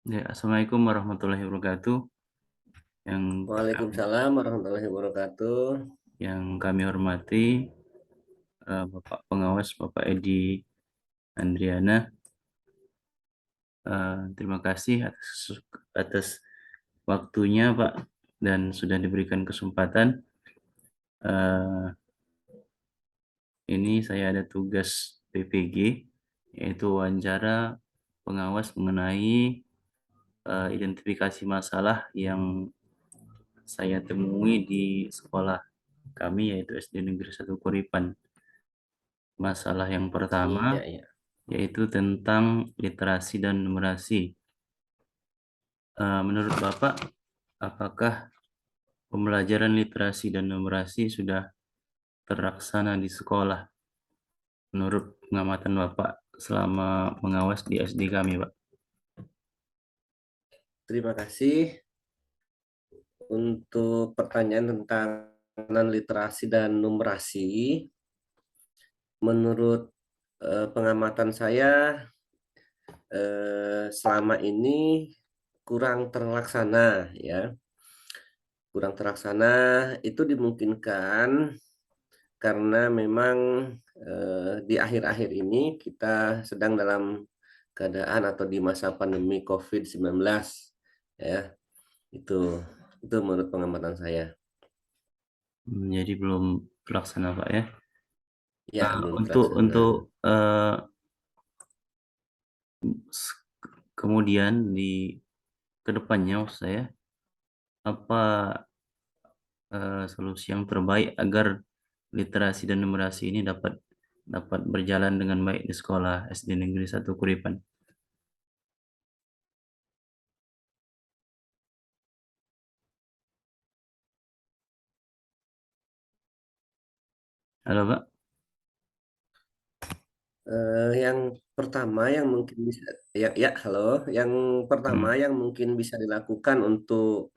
Ya, Assalamualaikum warahmatullahi wabarakatuh. Yang kami, Waalaikumsalam warahmatullahi wabarakatuh. yang kami hormati Bapak Pengawas Bapak Edi Andriana. Terima kasih atas waktunya Pak dan sudah diberikan kesempatan. Eh, ini saya ada tugas PPG yaitu wawancara pengawas mengenai identifikasi masalah yang saya temui di sekolah kami yaitu SD Negeri 1 Kuripan. Masalah yang pertama Iya, iya. yaitu tentang literasi dan numerasi. Menurut Bapak, apakah pembelajaran literasi dan numerasi sudah terlaksana di sekolah menurut pengamatan Bapak selama mengawas di SD kami, Pak? Terima kasih untuk pertanyaan tentang literasi dan numerasi. Menurut pengamatan saya, selama ini kurang terlaksana, ya. Kurang terlaksana itu dimungkinkan karena memang di akhir-akhir ini kita sedang dalam keadaan atau di masa pandemi COVID-19, ya. Itu itu menurut pengamatan saya. Jadi belum terlaksana, Pak ya. Ya, belum Untuk terlaksana. s- kemudian di kedepannya, maksud saya, apa solusi yang terbaik agar literasi dan numerasi ini dapat dapat berjalan dengan baik di sekolah SD Negeri 1 Kuripan. Halo, Pak. Yang pertama yang mungkin bisa, ya, ya, halo. Yang pertama Hmm. yang mungkin bisa dilakukan untuk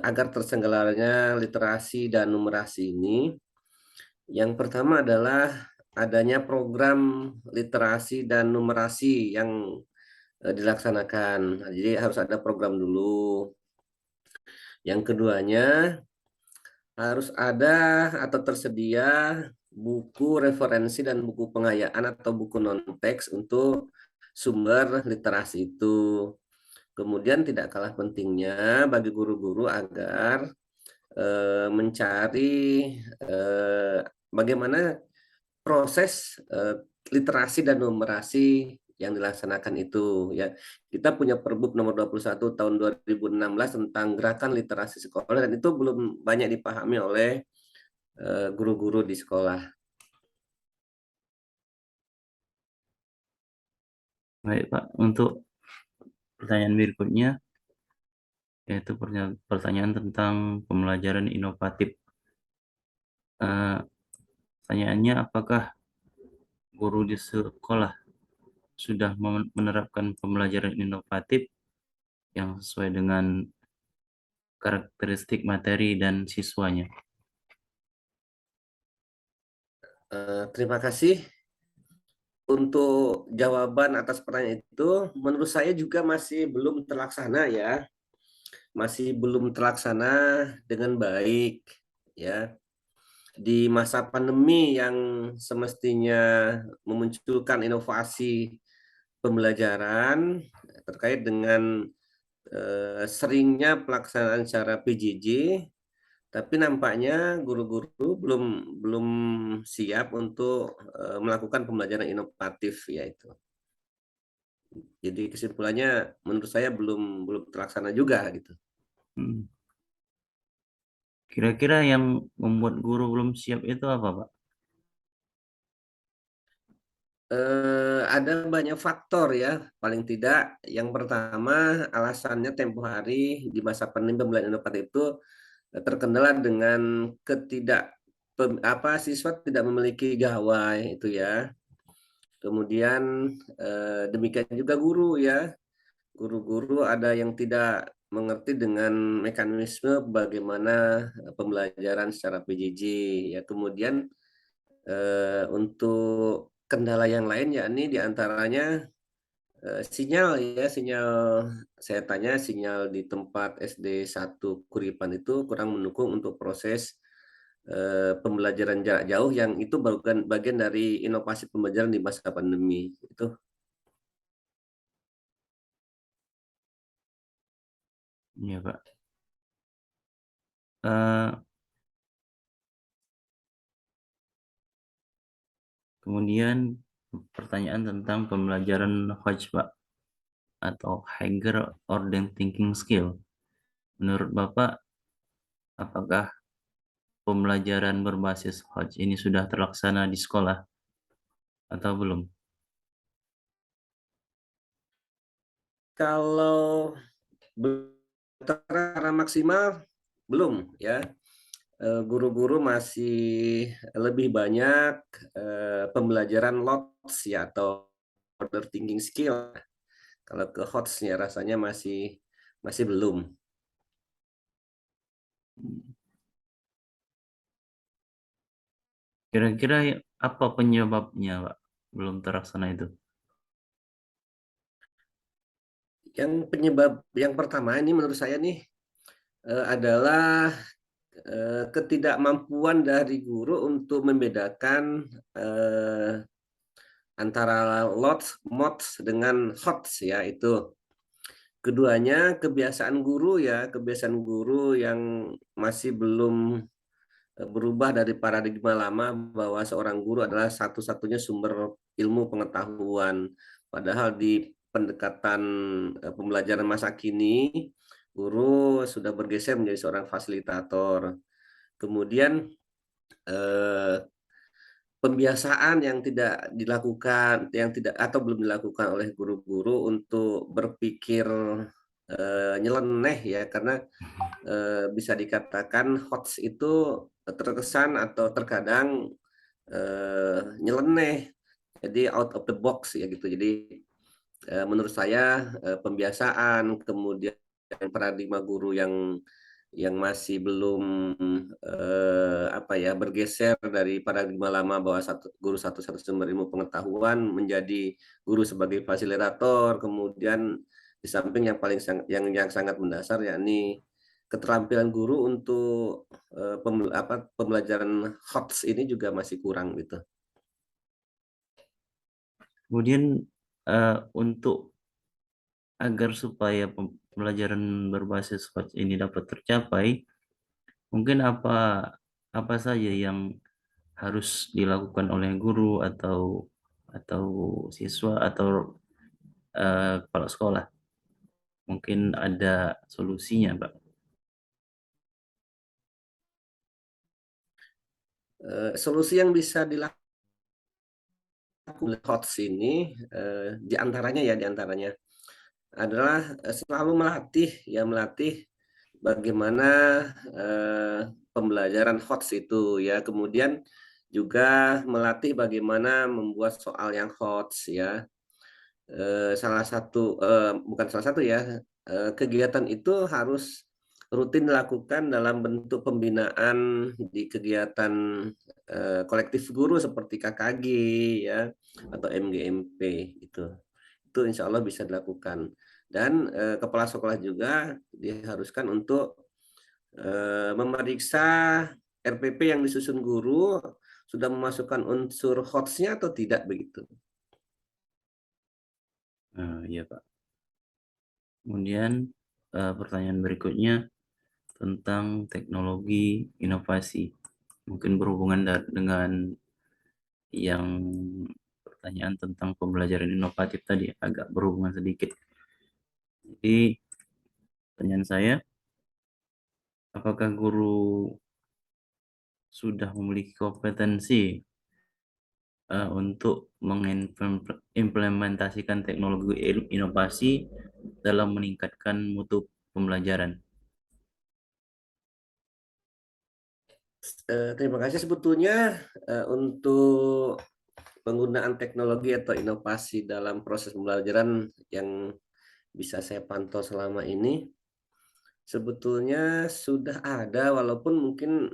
agar terselenggaranya literasi dan numerasi ini, yang pertama adalah adanya program literasi dan numerasi yang dilaksanakan. Nah, jadi harus ada program dulu. Yang keduanya harus ada atau tersedia buku referensi dan buku pengayaan atau buku non-teks untuk sumber literasi itu. Kemudian tidak kalah pentingnya bagi guru-guru agar mencari eh, bagaimana proses literasi dan numerasi yang dilaksanakan itu, ya. Kita punya Perbup nomor 21 tahun 2016 tentang gerakan literasi sekolah, dan itu belum banyak dipahami oleh guru-guru di sekolah. Baik, Pak. Untuk pertanyaan berikutnya, yaitu pertanyaan tentang pembelajaran inovatif. Eh, Pertanyaannya, apakah guru di sekolah sudah menerapkan pembelajaran inovatif yang sesuai dengan karakteristik materi dan siswanya? Terima kasih untuk jawaban atas pertanyaan itu. Menurut saya juga masih belum terlaksana, ya, masih belum terlaksana dengan baik, ya. Di masa pandemi yang semestinya memunculkan inovasi pembelajaran terkait dengan seringnya pelaksanaan secara PJJ, tapi nampaknya guru-guru belum belum siap untuk melakukan pembelajaran inovatif, yaitu. Jadi kesimpulannya menurut saya belum terlaksana juga, gitu. Hmm. Kira-kira yang membuat guru belum siap itu apa, Pak? Ada banyak faktor, ya. Paling tidak yang pertama alasannya tempo hari di masa pandemi pembelajaran inovatif itu terkendala dengan ketidak siswa tidak memiliki gawai itu, ya. Kemudian demikian juga guru, ya. Guru-guru ada yang tidak mengerti dengan mekanisme bagaimana pembelajaran secara PJJ, ya. Kemudian untuk kendala yang lain yakni diantaranya Sinyal ya, sinyal saya tanya sinyal di tempat SD 1 Kuripan itu kurang mendukung untuk proses pembelajaran jarak jauh yang itu bagian bagian dari inovasi pembelajaran di masa pandemi itu. Iya, Pak. Eh, Kemudian pertanyaan tentang pembelajaran Hodge, Pak, atau Higher Order Thinking Skill. Menurut Bapak, apakah pembelajaran berbasis Hodge ini sudah terlaksana di sekolah atau belum? Kalau secara maksimal belum ya. Guru-guru masih lebih banyak pembelajaran LOTS ya atau order thinking skill. Kalau ke HOTS-nya rasanya masih masih belum. Kira-kira apa penyebabnya, Pak, belum terlaksana itu? Yang penyebab yang pertama ini menurut saya nih adalah ketidakmampuan dari guru untuk membedakan antara LOTS, MOTS dengan HOTS ya itu. Keduanya kebiasaan guru yang masih belum berubah dari paradigma lama bahwa seorang guru adalah satu-satunya sumber ilmu pengetahuan. Padahal di pendekatan pembelajaran masa kini, guru sudah bergeser menjadi seorang fasilitator. Kemudian eh, pembiasaan yang tidak dilakukan, yang tidak atau belum dilakukan oleh guru-guru untuk berpikir nyeleneh ya, karena bisa dikatakan HOTS itu terkesan atau terkadang nyeleneh, jadi out of the box ya gitu. Jadi menurut saya pembiasaan, kemudian paradigma guru yang masih belum apa ya bergeser dari paradigma lama bahwa guru satu-satu sumber ilmu pengetahuan menjadi guru sebagai fasilitator, kemudian di samping yang paling yang sangat mendasar yakni keterampilan guru untuk pembelajaran HOTS ini juga masih kurang gitu. Kemudian untuk agar supaya pembelajaran berbasis Hodge ini dapat tercapai, mungkin apa apa saja yang harus dilakukan oleh guru atau siswa atau kepala sekolah? Mungkin ada solusinya, Pak. Solusi yang bisa dilakukan HOTS ini diantaranya adalah selalu melatih bagaimana pembelajaran HOTS itu ya, kemudian juga melatih bagaimana membuat soal yang HOTS ya. Bukan salah satu ya, kegiatan itu harus rutin dilakukan dalam bentuk pembinaan di kegiatan kolektif guru seperti KKG ya atau MGMP itu. Itu insya Allah bisa dilakukan. Dan kepala sekolah juga diharuskan untuk memeriksa RPP yang disusun guru sudah memasukkan unsur HOTS-nya atau tidak begitu. Iya, Pak. Kemudian pertanyaan berikutnya tentang teknologi inovasi. Mungkin berhubungan dengan yang pertanyaan tentang pembelajaran inovatif tadi, agak berhubungan sedikit. Jadi pertanyaan saya, apakah guru sudah memiliki kompetensi untuk mengimplementasikan teknologi inovasi dalam meningkatkan mutu pembelajaran? Terima kasih sebetulnya untuk penggunaan teknologi atau inovasi dalam proses pembelajaran yang bisa saya pantau selama ini sebetulnya sudah ada walaupun mungkin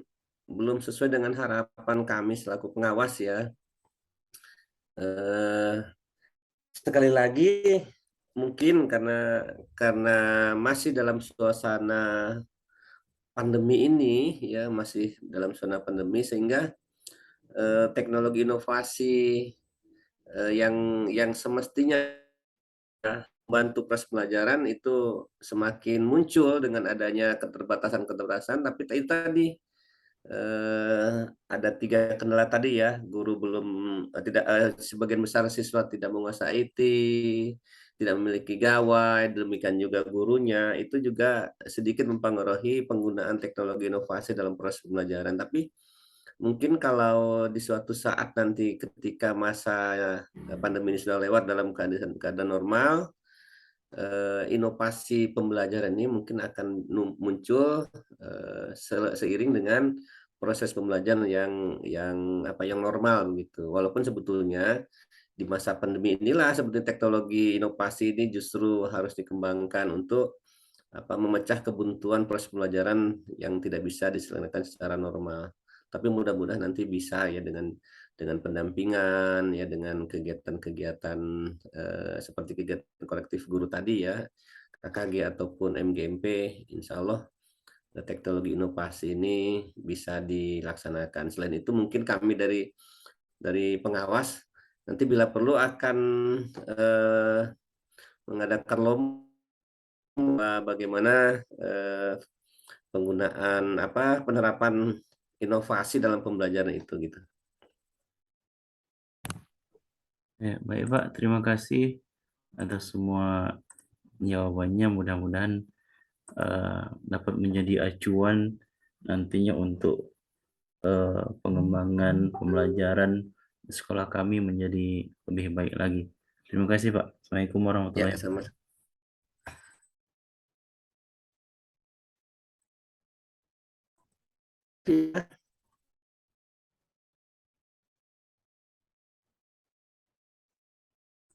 belum sesuai dengan harapan kami selaku pengawas ya. sekali lagi mungkin karena masih dalam suasana pandemi ini ya, masih dalam suasana pandemi sehingga teknologi inovasi yang semestinya membantu proses pembelajaran itu semakin muncul dengan adanya keterbatasan-keterbatasan, tapi itu tadi ada 3 kendala tadi ya, guru belum tidak sebagian besar siswa tidak menguasai IT, tidak memiliki gawai, demikian juga gurunya, itu juga sedikit mempengaruhi penggunaan teknologi inovasi dalam proses pembelajaran. Tapi mungkin kalau di suatu saat nanti ketika masa pandemi ini sudah lewat dalam keadaan normal, inovasi pembelajaran ini mungkin akan muncul seiring dengan proses pembelajaran yang normal gitu. Walaupun sebetulnya di masa pandemi inilah sebetulnya teknologi inovasi ini justru harus dikembangkan untuk memecah kebuntuan proses pembelajaran yang tidak bisa diselenggarakan secara normal. Tapi mudah-mudahan nanti bisa ya dengan pendampingan ya, dengan kegiatan-kegiatan seperti kegiatan kolektif guru tadi ya, KKG ataupun MGMP, insya Allah teknologi inovasi ini bisa dilaksanakan. Selain itu mungkin kami dari pengawas nanti bila perlu akan mengadakan lomba bagaimana penggunaan penerapan inovasi dalam pembelajaran itu gitu. Ya, baik Pak, terima kasih atas semua jawabannya. Mudah-mudahan dapat menjadi acuan nantinya untuk pengembangan pembelajaran di sekolah kami menjadi lebih baik lagi. Terima kasih Pak. Assalamualaikum Ya, warahmatullahi sama. wabarakatuh. Ya.